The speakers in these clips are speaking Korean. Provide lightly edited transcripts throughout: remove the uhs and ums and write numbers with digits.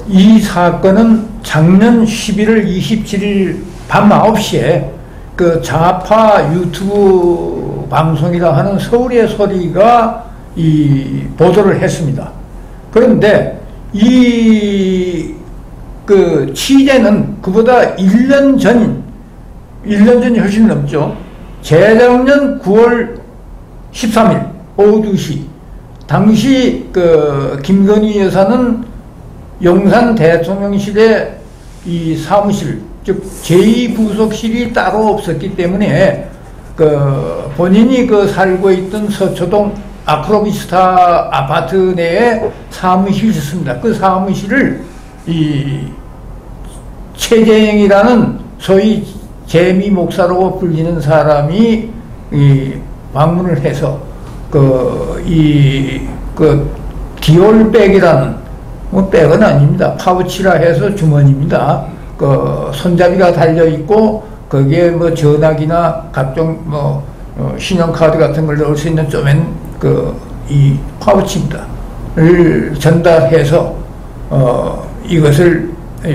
이 사건은 작년 11월 27일 밤 9시에 그 좌파 유튜브 방송이라 하는 서울의 소리가 이 보도를 했습니다. 그런데 이 그 취재는 그보다 1년 전이 훨씬 넘죠. 재작년 9월 13일 오후 2시 당시 그 김건희 여사는 용산 대통령실에 이 사무실, 즉 제2부속실이 따로 없었기 때문에 그 본인이 그 살고 있던 서초동 아크로비스타 아파트 내에 사무실이 있습니다. 그 사무실을 이 최재형이라는 소위 재미 목사로 불리는 사람이 이 방문을 해서 그 디올백이라는 뭐 백은 아닙니다. 파우치라 해서 주머니입니다. 그 손잡이가 달려 있고 거기에 뭐 전화기나 각종 뭐 신용카드 같은 걸 넣을 수 있는 쪼맨 이 파우치입니다.를 전달해서 이것을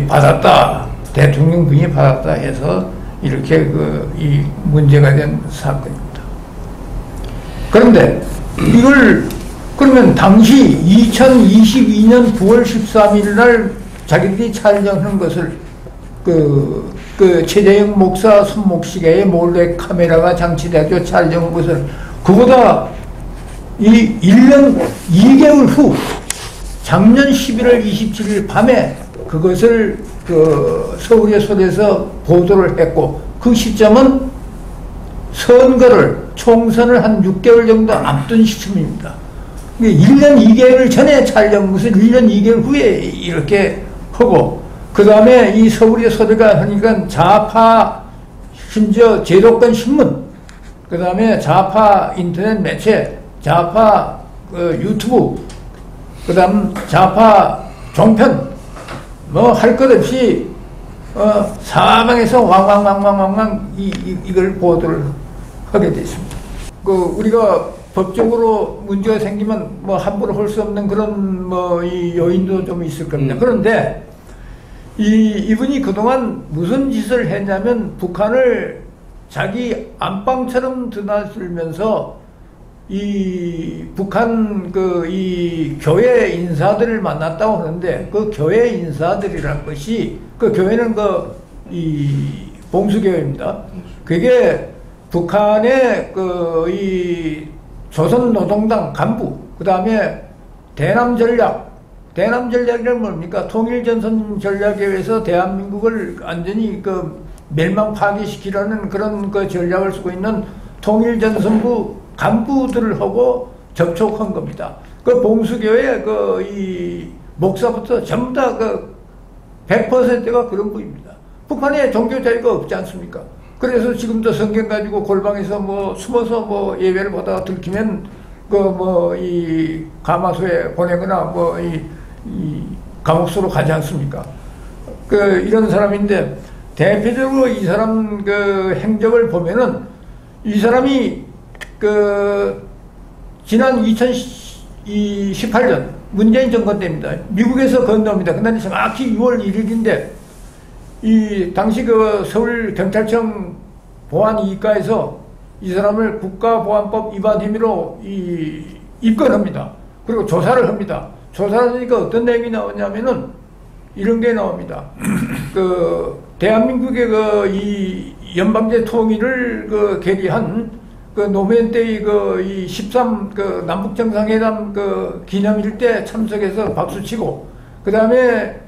받았다. 대통령 부인이 받았다 해서 이렇게 이 문제가 된 사건입니다. 그런데 이걸 그러면 당시 2022년 9월 13일 날 자기들이 촬영하는 것을 그 최재형 목사 손목시계에 몰래 카메라가 장치되어 촬영한 것을 그보다 이 1년 2개월 후 작년 11월 27일 밤에 그것을 그 서울의 소리에서 보도를 했고 그 시점은 총선을 한 6개월 정도 앞둔 시점입니다. 1년 2개월 전에 촬영한 것을 1년 2개월 후에 이렇게 하고 그 다음에 이 서울의 소리가 하니까 좌파 심지어 제도권 신문 그 다음에 좌파 인터넷 매체 좌파 유튜브 그 다음 좌파 종편 뭐 할 것 없이 사방에서 왕왕왕왕왕왕 이걸 보도를 하게 됐습니다. 우리가 법적으로 문제가 생기면 뭐 함부로 할 수 없는 그런 이 요인도 좀 있을 겁니다. 그런데 이분이 그동안 무슨 짓을 했냐면 북한을 자기 안방처럼 드나들면서 이 북한 이 교회 인사들을 만났다고 하는데 그 교회 인사들이란 것이 그 교회는 이 봉수교회입니다. 그게 북한의 이 조선노동당 간부 그 다음에 대남전략이란 뭡니까? 통일전선 전략에 의해서 대한민국을 완전히 멸망 파괴시키려는 그런 전략을 쓰고 있는 통일전선부 간부들을 하고 접촉한 겁니다. 봉수교회 이 목사부터 전부 다 100%가 그런 분입니다. 북한에 종교 자유가 없지 않습니까? 그래서 지금도 성경 가지고 골방에서 숨어서 예배를 보다가 들키면 이 가마소에 보내거나 이 감옥소로 가지 않습니까? 이런 사람인데 대표적으로 이 사람 행적을 보면은 이 사람이 지난 2018년 문재인 정권 때입니다. 미국에서 건너옵니다. 그날 정확히 6월 1일인데 이 당시 서울 경찰청 보안 2과에서 이 사람을 국가보안법 위반 혐의로 입건합니다. 그리고 조사를 합니다. 조사를 하니까 어떤 내용이 나오냐면은 이런 게 나옵니다. 대한민국의 이 연방제 통일을 계기한 노무현 때의 이 13 남북정상회담 기념일 때 참석해서 박수치고 그 다음에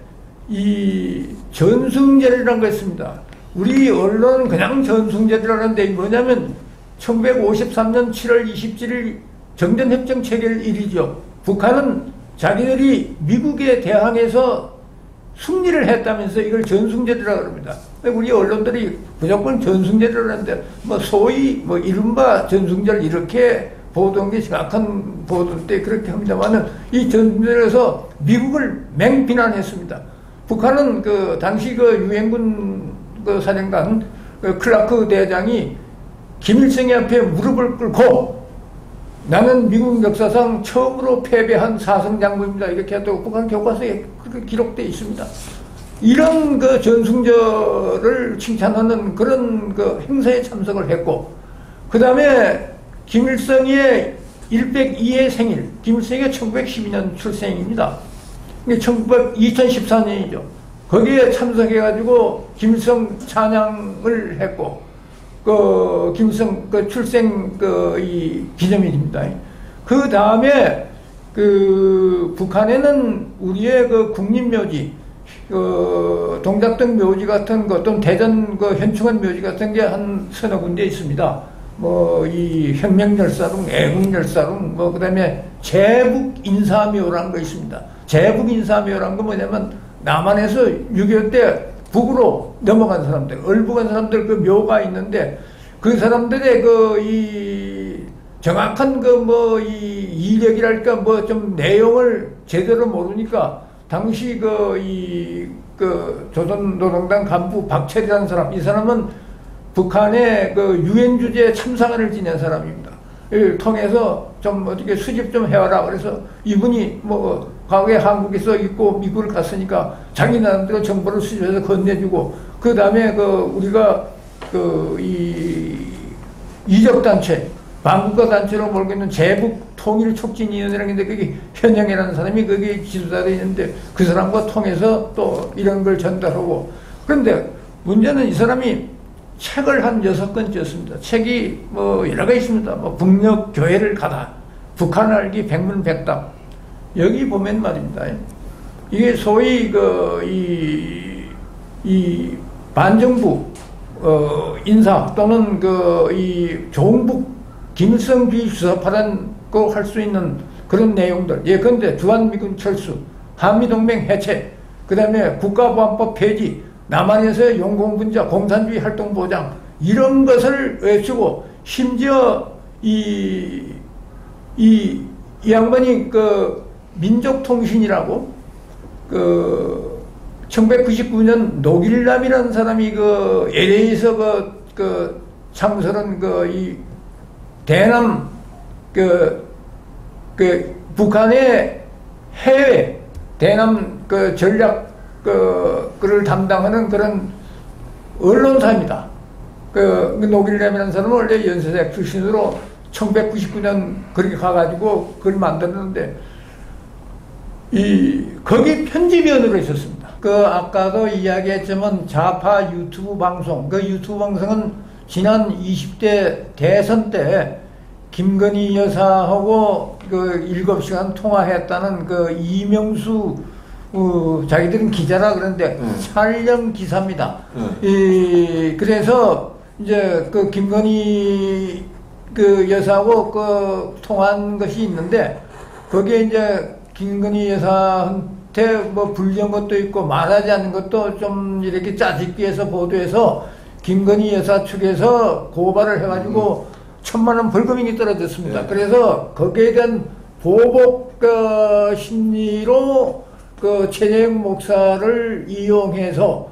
이 전승절이라는 거 있습니다. 우리 언론은 그냥 전승절이라는데 뭐냐면 1953년 7월 27일 정전협정 체결 일이죠. 북한은 자기들이 미국에 대항해서 승리를 했다면서 이걸 전승절이라고 합니다. 우리 언론들이 무조건 전승절이라고 하는데 소위 이른바 전승절 이렇게 보도한 게 정확한 보도인데 그렇게 합니다만은 이 전승절에서 미국을 맹비난했습니다. 북한은 당시 유엔군 사령관 클라크 대장이 김일성이 앞에 무릎을 꿇고 나는 미국 역사상 처음으로 패배한 사성장군입니다. 이렇게 또 북한 교과서에 그렇게 기록되어 있습니다. 이런 그 전승절을 칭찬하는 그런 그 행사에 참석을 했고, 그 다음에 김일성의 102회 생일, 김일성이 1912년 출생입니다. 2014년이죠. 거기에 참석해가지고 김일성 찬양을 했고, 그 김일성 그 출생 그 이 기념일입니다. 그 다음에 그 북한에는 우리의 그 국립묘지, 그 동작동 묘지 같은 것, 또는 대전 그 현충원 묘지 같은 게 한 서너 군데 있습니다. 뭐 이 혁명열사릉, 애국열사릉, 뭐 그다음에 제북인사묘라는 거 있습니다. 제북인사묘라는 거 뭐냐면 남한에서 6.25 때 북으로 넘어간 사람들, 얼북한 사람들 그 묘가 있는데, 그 사람들의 그 이 정확한 그 뭐 이 이력이랄까 뭐 좀 내용을 제대로 모르니까 당시 그 조선노동당 간부 박철이라는 사람, 이 사람은 북한의 그 유엔 주재 참사관을 지낸 사람입니다. 이를 통해서 좀 어떻게 수집 좀 해와라. 그래서 이분이 뭐 과거에 한국에서 있고 미국을 갔으니까 자기 나름대로 정보를 수집해서 건네주고, 그 다음에 그 우리가 그 이적단체, 반국가 단체로 몰고 있는 제북통일촉진위원회라는 게 그게 현영이라는 사람이 거기 지도자로 있는데, 그 사람과 통해서 또 이런 걸 전달하고. 그런데 문제는 이 사람이 책을 한 6권 썼습니다. 책이 뭐 여러 가지 있습니다. 뭐 북녘 교회를 가다, 북한 알기 백문백답. 여기 보면 말입니다. 이게 소위 이 반정부 인사 또는 이 종북 김일성 비주사파란 거 할 수 있는 그런 내용들. 예컨대 주한미군 철수, 한미동맹 해체, 그 다음에 국가보안법 폐지, 남한에서의 용공분자, 공산주의 활동 보장, 이런 것을 외치고, 심지어 이 양반이 그 민족통신이라고 그 1999년 노길남이라는 사람이 그 LA에서 그 창설한 이 대남 북한의 해외 대남 전략 그를 담당하는 그런 언론사입니다. 노길남이라는 사람은 원래 연세대 출신으로 1999년 그렇게 가가지고 그걸 만들었는데, 거기 편집위원으로 있었습니다. 아까도 이야기했지만 좌파 유튜브 방송, 그 유튜브 방송은 지난 20대 대선 때 김건희 여사하고 7시간 통화했다는 이명수, 자기들은 기자라 그러는데 촬영 기사입니다. 그래서 이제 김건희 여사하고 통화한 것이 있는데, 거기에 이제 김건희 여사한테 뭐 불리한 것도 있고 말하지 않는 것도 좀 이렇게 짜집기 해서 보도해서 김건희 여사 측에서 고발을 해가지고 1,000만 원 벌금이 떨어졌습니다. 네. 그래서 거기에 대한 보복 심리로 최재형 목사를 이용해서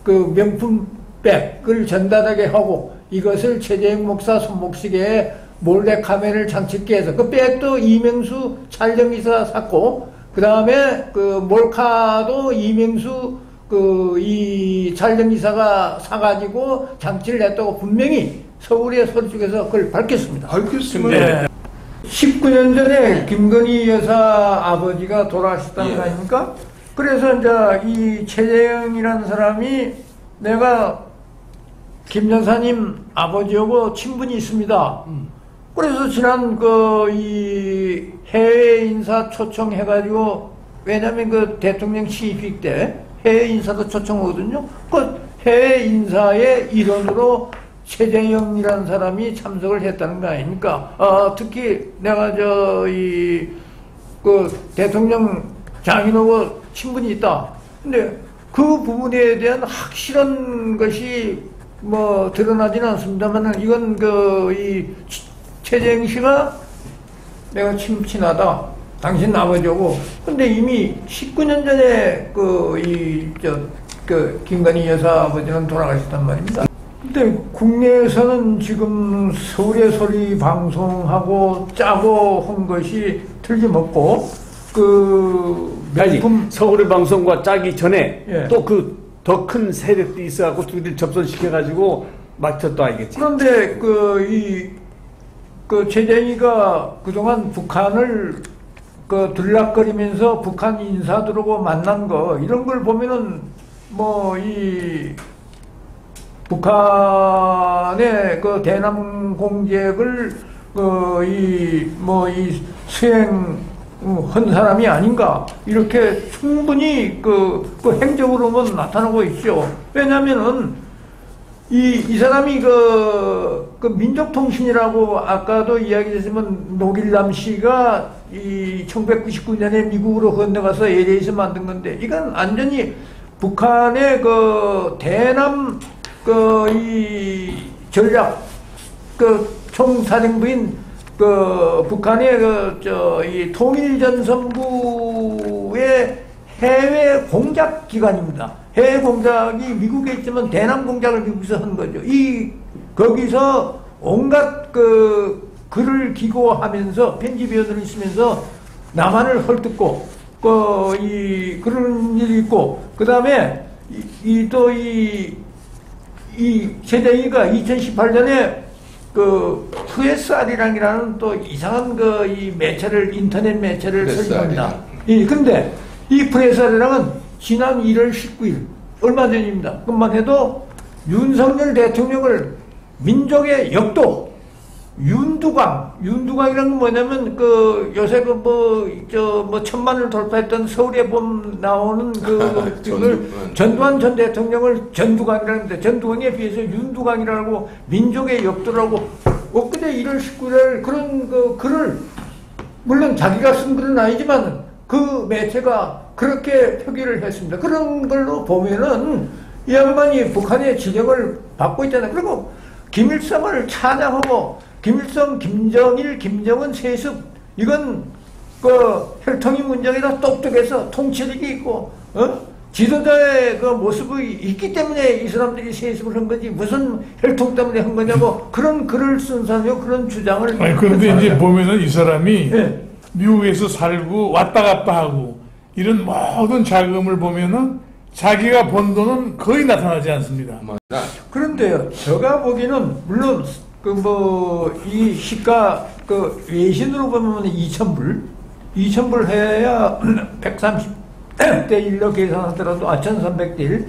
명품백을 전달하게 하고, 이것을 최재형 목사 손목시계에 몰래 카메라를 장착해 해서, 그 백도 이명수 촬영기사 샀고, 그 다음에 몰카도 이명수 이 촬영기사가 사가지고 장치를 했다고 분명히 서울의 서울 쪽에서 그걸 밝혔습니다. 밝혔으면. 19년 전에 김건희 여사 아버지가 돌아가셨다는 거 아닙니까? 그래서 이제 이 최재형이라는 사람이, 내가 김 여사님 아버지하고 친분이 있습니다. 그래서 지난 이 해외 인사 초청해가지고, 왜냐면 대통령 시입식 때 해외 인사도 초청하거든요. 해외 인사의 일원으로 최재형이라는 사람이 참석을 했다는 거 아닙니까? 특히 내가 대통령 장인하고 친분이 있다. 근데 그 부분에 대한 확실한 것이 뭐 드러나지는 않습니다만, 이건 이 최재형 씨가 내가 친하다, 당신 아버지고. 근데 이미 19년 전에 김건희 여사 아버지는 돌아가셨단 말입니다. 근데 국내에서는 지금 서울의 소리 방송하고 짜고 한 것이 틀림없고 아니, 서울의 방송과 짜기 전에 예. 또 그 더 큰 세력들이 있어갖고 둘이 접선시켜가지고 맞췄다 알겠지? 그런데 최재형이가 그동안 북한을 들락거리면서 북한 인사들하고 만난 거 이런 걸 보면은 뭐 이 북한의 대남 공작을 이 수행한 사람이 아닌가 이렇게 충분히 행적으로는 나타나고 있죠. 왜냐하면은 이 사람이 민족통신이라고 아까도 이야기했지만 노길남 씨가 이 1999년에 미국으로 건너가서 LA에서 만든 건데 이건 완전히 북한의 대남 이 전략 총사령부인 북한의 이 통일전선부의 해외 공작 기관입니다. 해외 공작이 미국에 있지만 대남 공작을 미국에서 한 거죠. 거기서 온갖 글을 기고하면서 편집위원으로 있으면서 남한을 헐뜯고 그런 일이 있고 그 다음에 이 최재형이가 2018년에 프레스아리랑이라는 또 이상한 이 매체를 인터넷 매체를 설립합니다. 근데 이 프레스아리랑은 지난 1월 19일 얼마 전입니다. 그것만 해도 윤석열 대통령을 민족의 역도 윤두광이라는 건 뭐냐면 요새 천만을 돌파했던 서울의 봄 나오는 전두환 전 대통령을 전두광이라는데 전두광에 비해서 윤두광이라고 민족의 역도라고 엊그제 1월 19일 그런 글을 물론 자기가 쓴 글은 아니지만 그 매체가 그렇게 표기를 했습니다. 그런 걸로 보면은 이 양반이 북한의 지령을 받고 있잖아요. 그리고 김일성을 찬양하고 김일성, 김정일, 김정은 세습 이건 혈통이 문제가 똑똑해서 통치력이 있고 지도자의 모습이 있기 때문에 이 사람들이 세습을 한 거지 무슨 혈통 때문에 한 거냐고 그런 글을 쓴 사람이요 그런 주장을. 아니 그런데 이제 보면은 이 사람이 네. 미국에서 살고 왔다 갔다 하고 이런 모든 자금을 보면은 자기가 번 돈은 거의 나타나지 않습니다. 그런데요, 제가 보기에는 물론 이 시가 외신으로 보면 2,000불 해야 130대 1로 계산하더라도 1,300대 1.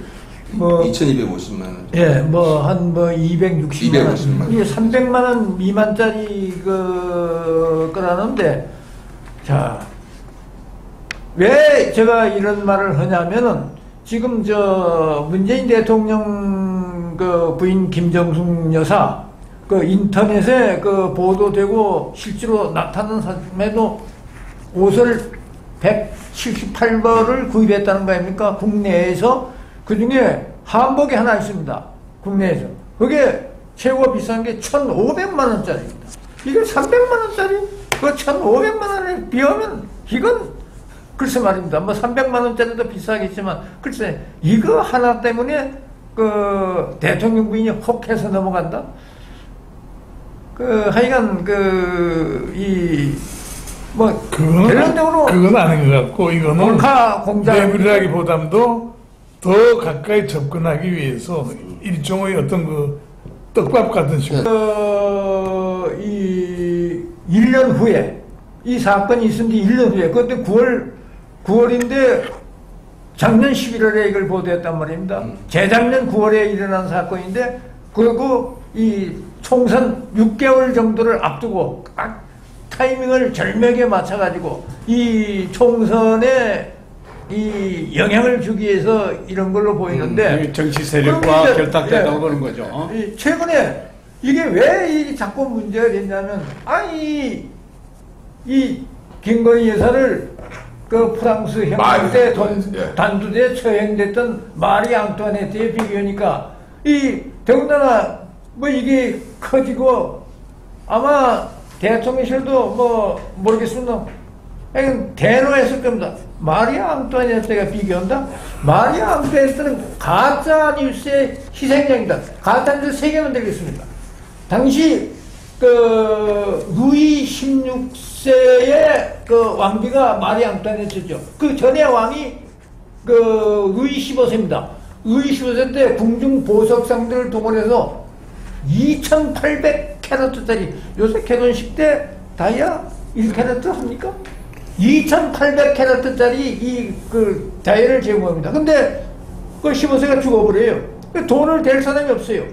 2,250만 원. 예, 한 260만 원. 이게 300만 원 미만짜리 거라는데, 자, 왜 제가 이런 말을 하냐면은, 지금 문재인 대통령 부인 김정숙 여사, 인터넷에 보도되고 실제로 나타난 사람에도 옷을 178벌을 구입했다는 거 아닙니까? 국내에서. 그 중에 한복이 하나 있습니다. 국내에서. 그게 최고 비싼 게 1,500만원짜리입니다. 이게 300만원짜리? 그 1,500만원에 비하면 이건 글쎄 말입니다. 300만원짜리도 비싸겠지만 글쎄 이거 하나 때문에 대통령 부인이 혹해서 넘어간다? 하여간 결론적으로 그건 아닌 것 같고 이거는 내부라기보다도 더 가까이 접근하기 위해서 일종의 어떤 떡밥 같은 식으로 1년 후에 이 사건이 있은 지 1년 후에 그때 9월인데 작년 11월에 이걸 보도했단 말입니다. 재작년 9월에 일어난 사건인데 그리고 이 총선 6개월 정도를 앞두고 타이밍을 절묘하게 맞춰가지고 이 총선에 이 영향을 주기 위해서 이런 걸로 보이는데 정치 세력과 결탁되다고 보는 거죠. 최근에 이게 왜 자꾸 문제가 됐냐면 이 김건희 여사를 프랑스 혁명 때 단두대에 처형됐던 마리 앙투아네트에 비교하니까 더군다나 이게 커지고 아마 대통령실도 모르겠습니다. 대노했을 겁니다. 마리아 앙투아네트가 비교한다? 마리아 앙투아네트는 가짜 뉴스의 희생양이다. 가짜 뉴스 3개만 드리겠습니다. 당시 루이 16세의 왕비가 마리아 앙투아네트죠. 그 전에 왕이 루이 15세입니다. 루이 15세 때 궁중 보석상들을 동원해서 2,800캐럿짜리, 요새 결혼식 때 다이아 1캐럿 합니까? 2,800캐럿짜리 다이아를 제공합니다. 근데 그 15세가 죽어버려요. 돈을 댈 사람이 없어요.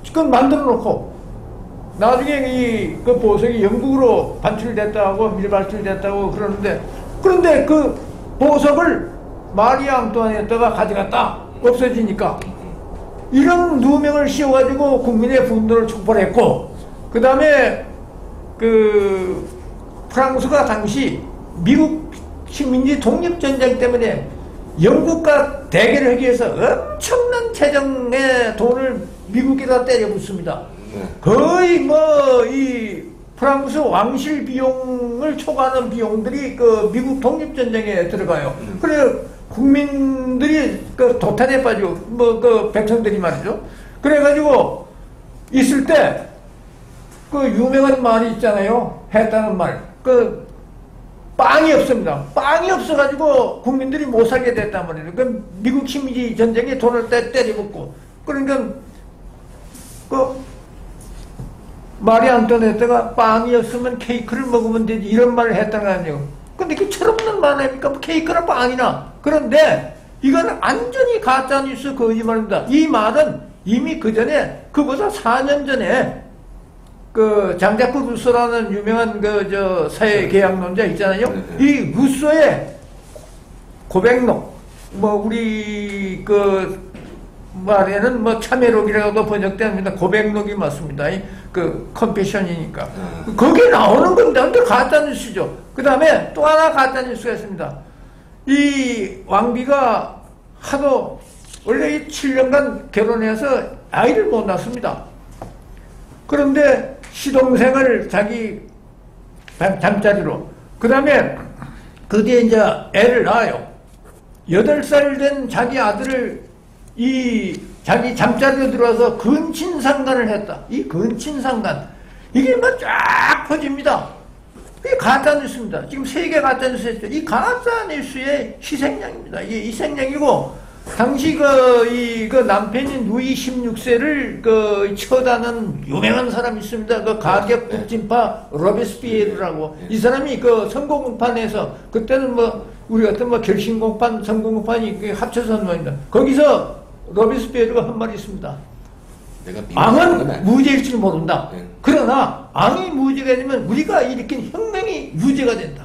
그건 만들어 놓고 나중에 그 보석이 영국으로 반출됐다고 밀반출됐다고 그런데 그 보석을 마리아 앙투아네트가 가져갔다. 없어지니까 이런 누명을 씌워가지고 국민의 분노를 촉발했고, 그 다음에 프랑스가 당시 미국 식민지 독립전쟁 때문에 영국과 대결을 하기 위해서 엄청난 재정의 돈을 미국에다 때려 붓습니다. 거의 이 프랑스 왕실 비용을 초과하는 비용들이 미국 독립전쟁에 들어가요. 그래 국민들이 도탄에 빠지고 백성들이 말이죠. 그래가지고 있을 때 유명한 말이 있잖아요. 했다는 말. 빵이 없습니다. 빵이 없어가지고 국민들이 못 살게 됐단 말이에요. 미국 식민지 전쟁에 돈을 때려붓고. 그러니까 마리아 앙투아네트가 빵이 없으면 케이크를 먹으면 되지, 이런 말을 했다는 거 아니에요. 근데 그게 철없는 말 아닙니까? 케이크나 빵이나. 그런데 이건 완전히 가짜뉴스 거짓말입니다. 이 말은 이미 그 전에, 그보다 4년 전에 장자크 루소라는 유명한 사회계약론자 있잖아요. 이 루소의 고백록, 우리 말에는 참회록이라고도 번역됩니다. 고백록이 맞습니다. 컴패션이니까. 거기에 나오는 겁니다. 근데 가짜뉴스죠. 그 다음에 또 하나 가짜뉴스가 있습니다. 이 왕비가 원래 7년간 결혼해서 아이를 못 낳습니다. 그런데 시동생을 자기 잠자리로, 그 다음에 그 뒤에 이제 애를 낳아요. 8살 된 자기 아들을 자기 잠자리로 들어와서 근친상간을 했다. 이 근친상간, 이게 쫙 퍼집니다. 이게 가짜뉴스입니다. 지금 3개 가짜뉴스였죠. 이 가짜뉴스의 희생양입니다. 이게 희생양이고, 당시 남편인 루이 16세를 처다는 유명한 사람이 있습니다. 가격 북진파 로베스피에르라고. 이 사람이 선거공판에서, 그때는 우리 같은 결신공판, 선거공판이 합쳐서 한 말입니다. 거기서 로베스피에르가 한 말이 있습니다. 왕은 무죄일 줄 모른다. 그러나 왕이 무죄가 되면 우리가 일으킨 혁명이 유죄가 된다.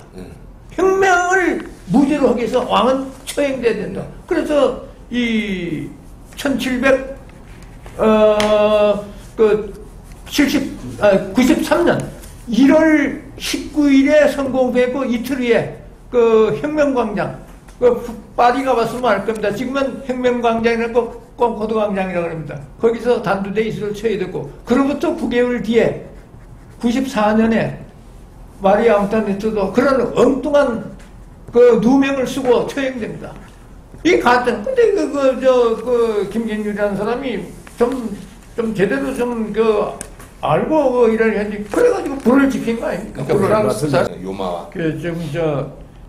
혁명을 무죄로 하기 위해서 왕은 처형돼야 된다. 그래서 93년 1월 19일에 선공되고 이틀 후에 혁명광장, 파리 가봤으면 알 겁니다. 지금은 혁명광장이라고 꽁코드광장이라고 합니다. 거기서 단두대 이슬을 처해졌고, 그로부터 9개월 뒤에 94년에 마리아 앙투아네트도 그런 엉뚱한 누명을 쓰고 처형됩니다. 이 가짜. 근데 김진율이라는 사람이 좀 제대로 알고 일을 했지. 그래가지고 불을 지핀 거 아닙니까? 프랑스 요마와.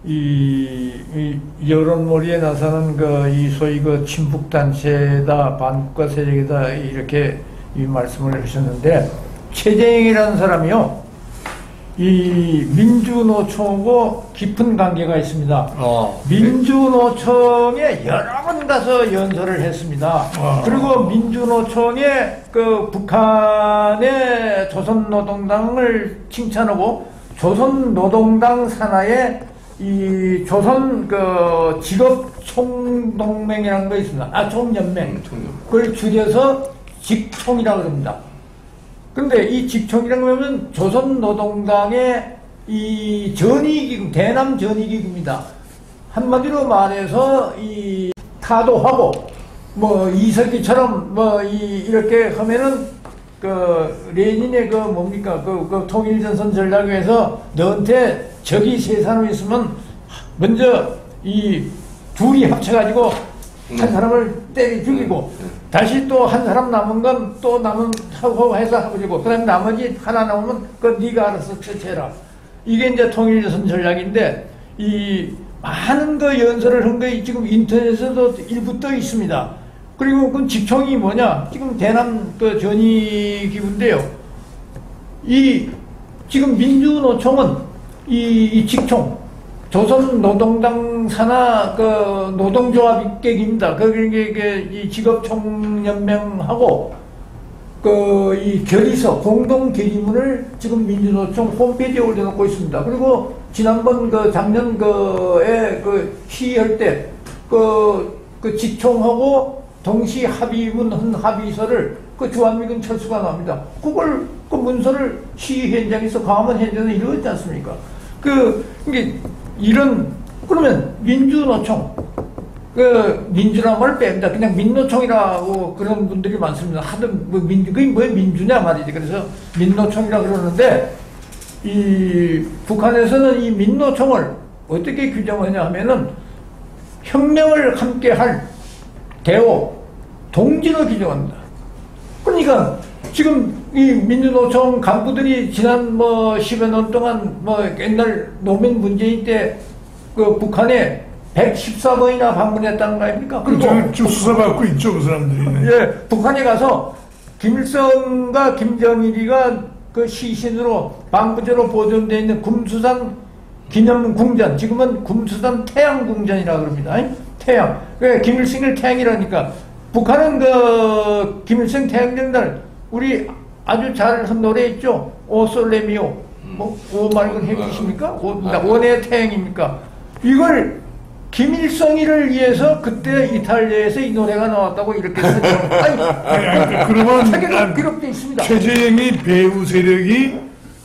이 여론몰이에 나서는 이 소위 친북 단체다, 반국가 세력이다, 이렇게 이 말씀을 하셨는데, 최재형이라는 사람이요, 이 민주노총하고 깊은 관계가 있습니다. 민주노총에 여러 번 가서 연설을 했습니다. 그리고 민주노총에 북한의 조선노동당을 칭찬하고, 조선노동당 산하에 이 조선 직업총동맹이라는 거 있습니다. 총연맹. 그걸 줄여서 직총이라고 합니다. 근데 이 직총이라고 하면 조선노동당의 이 전위기금, 대남 전위기금입니다. 한마디로 말해서 이 타도하고 이석기처럼 이렇게 하면은 레닌의 통일전선 전략에서 너한테 적이 세 사람 있으면 먼저 이 둘이 합쳐가지고 한 사람을 때려 죽이고 다시 또 한 사람 남은 건 또 남은 하고 해서 하고 그다음 나머지 하나 남으면 그 네가 알아서 처치해라. 이게 이제 통일조선 전략인데 이 많은 그 연설을 한 게 지금 인터넷에도 일부 떠 있습니다. 그리고 그 직총이 뭐냐? 지금 대남 그 전위기구인데요. 이 지금 민주노총은 이 직총 조선노동당 산하 그 노동조합 객입니다. 그게 이 직업총연맹하고 그 이 결의서 공동 결의문을 지금 민주노총 홈페이지에 올려놓고 있습니다. 그리고 지난번 그 작년 그에 그 시위할 때 그 직총하고 동시 합의문 한 합의서를 그 주한미군 철수가 나옵니다. 그걸 그 문서를 시위 현장에서 광화문 현장에서 이루어지지 않습니까? 이게 이런 그러면 민주노총 그 민주란 말을 뺍니다. 그냥 민노총이라고 그런 분들이 많습니다. 하든 뭐 그게 뭐 민주냐 말이지. 그래서 민노총이라 그러는데 이 북한에서는 이 민노총을 어떻게 규정하냐 하면은 혁명을 함께할 대오 동지로 규정합니다. 그러니까 지금 이 민주노총 간부들이 지난 뭐 10여 년 동안 뭐 옛날 노무현 문재인 때 그 북한에 114번이나 방문했다는 거 아닙니까? 그리고 쭉 수사받고 있죠, 그 사람들이. 예, 북한에 가서 김일성과 김정일이가 그 시신으로 방부제로 보존되어 있는 kum수산 기념궁전, 지금은 kum수산 태양궁전이라고 그럽니다. 태양. 그 김일성을 태양이라니까. 북한은 그 김일성 태양전날 우리 아주 잘한 노래 있죠. 오 솔레미오. 뭐 오 말고 해주십니까? 원의 태양입니까? 이걸 김일성이를 위해서 그때 이탈리아에서 이 노래가 나왔다고 이렇게 쓰죠. 아니, 그러면 책에도 기록되어 있습니다. 최재형이 배후 세력이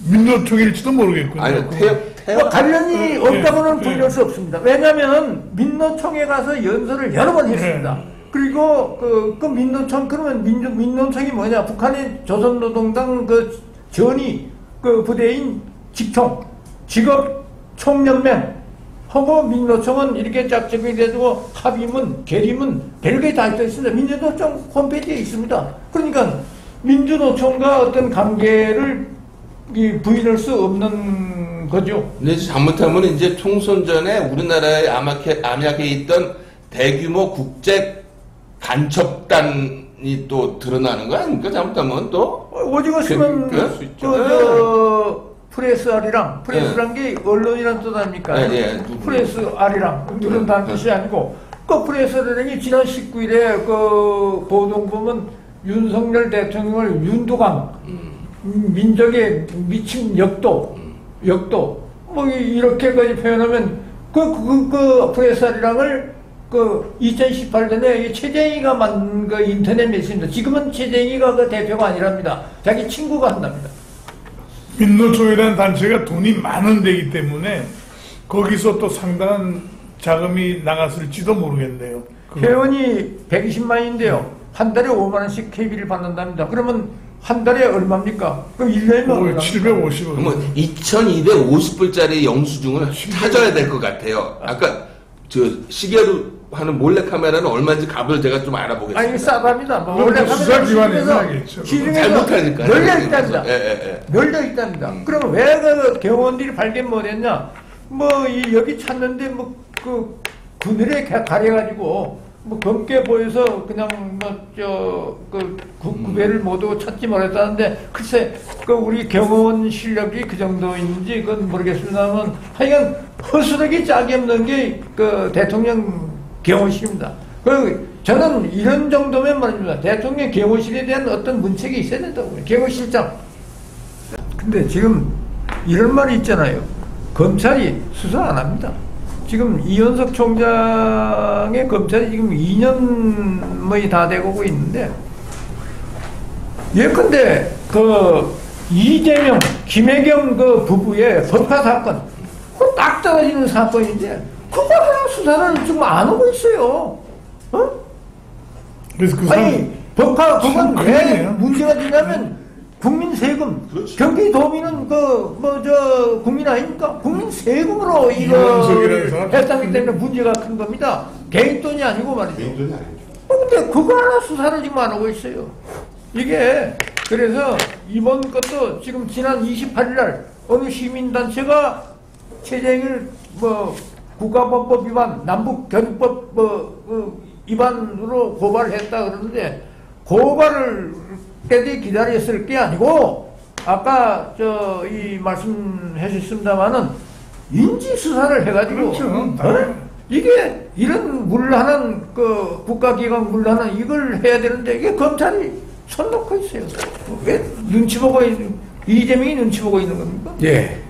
민노총일지도 모르겠군요. 아니, 뭐 관련이 없다고는 부인할 수 없습니다. 왜냐하면 민노총에 가서 연설을 여러 번 했습니다. 그리고 그 민노총 그러면 민노총이 뭐냐? 북한의 조선노동당 그 전위 그 부대인 직총 직업 총연맹 하고 민노총은 이렇게 짝짝이 돼가지고 합의문, 계리문 별게 다 있습니다. 민주노총 홈페이지에 있습니다. 그러니까 민주노총과 어떤 관계를 부인할 수 없는 거죠. 근데 잘못하면 이제 총선 전에 우리나라에 암약해 있던 대규모 국제 간첩단이 또 드러나는 거 아닙니까? 잘못하면 또 오징어 쓰면 프레스 R이랑 프레스란 게 언론이란 뜻 아닙니까? 프레스 R이랑 누른다는 뜻이 아니고 그 프레스 R이 지난 19일에 그 보도 보면 윤석열 대통령을 윤두강 민족의 미친 역도 뭐 이렇게까지 표현하면 그 프레스 R이랑을 그 2018년에 최재희가 만든 그 인터넷 메시지입니다. 지금은 최재희가 그 대표가 아니랍니다. 자기 친구가 한답니다. 민노총이라는 단체가 돈이 많은 데이기 때문에 거기서 또 상당한 자금이 나갔을지도 모르겠네요. 회원이 120만인데요. 한 달에 5만 원씩 KB를 받는답니다. 그러면 한 달에 얼마입니까? 그럼 1년이면 얼마? 750원. 그러면 2,250불짜리 영수증을 찾아야 될 것 같아요. 아까 저 시계로 하는 몰래카메라는 얼마인지 값을 제가 좀 알아보겠습니다. 아니 싸답니다. 수사기관에서 하겠죠. 잘못하니까 널려 있답니다. 예. 널려 있답니다. 그럼 왜 그 경호원들이 발견 못했냐? 뭐 여기 찾는데 뭐 그 그늘에 가려가지고 뭐 검게 보여서 그냥 구배를 모두 찾지 못했다는데 글쎄 그 우리 경호원 실력이 그 정도인지 그건 모르겠습니다만 하여간 허술하게 짝이 없는 게 그 대통령 경호실입니다. 저는 이런 정도면 말입니다. 대통령 경호실에 대한 어떤 문책이 있어야 된다고 해요. 경호실장. 근데 지금 이런 말이 있잖아요. 검찰이 수사 안 합니다. 지금 이현석 총장의 검찰이 지금 2년이 다 되고 있는데 예컨대 그 이재명, 김혜경 그 부부의 법화 사건 그거 딱 떨어지는 사건인데 그거 하나 수사를 지금 안 하고 있어요. 어? 그래서 아니 법화 그건 왜 문제가 되냐면 국민 세금. 그렇죠. 경기도민은 국민 아닙니까? 국민 세금으로 이원석이라는 이거 사람 했다기 때문에 문제가 큰 겁니다. 개인 돈이 아니고 말이죠. 개인 돈이 아니죠. 근데 그거 하나 수사를 지금 안 하고 있어요. 이게 그래서 이번 것도 지금 지난 28일 날 어느 시민단체가 최재형을 국가보안법 위반, 남북교류법 위반으로 고발을 했다 그러는데 고발을 때까지 기다렸을 게 아니고 아까 이 말씀해 주셨습니다마는 인지 수사를 해가지고 그렇죠. 이게 이런 물란한 국가기관 물란한 이걸 해야 되는데 이게 검찰이 손 놓고 있어요. 왜 눈치 보고 이재명이 눈치 보고 있는 겁니까? 예.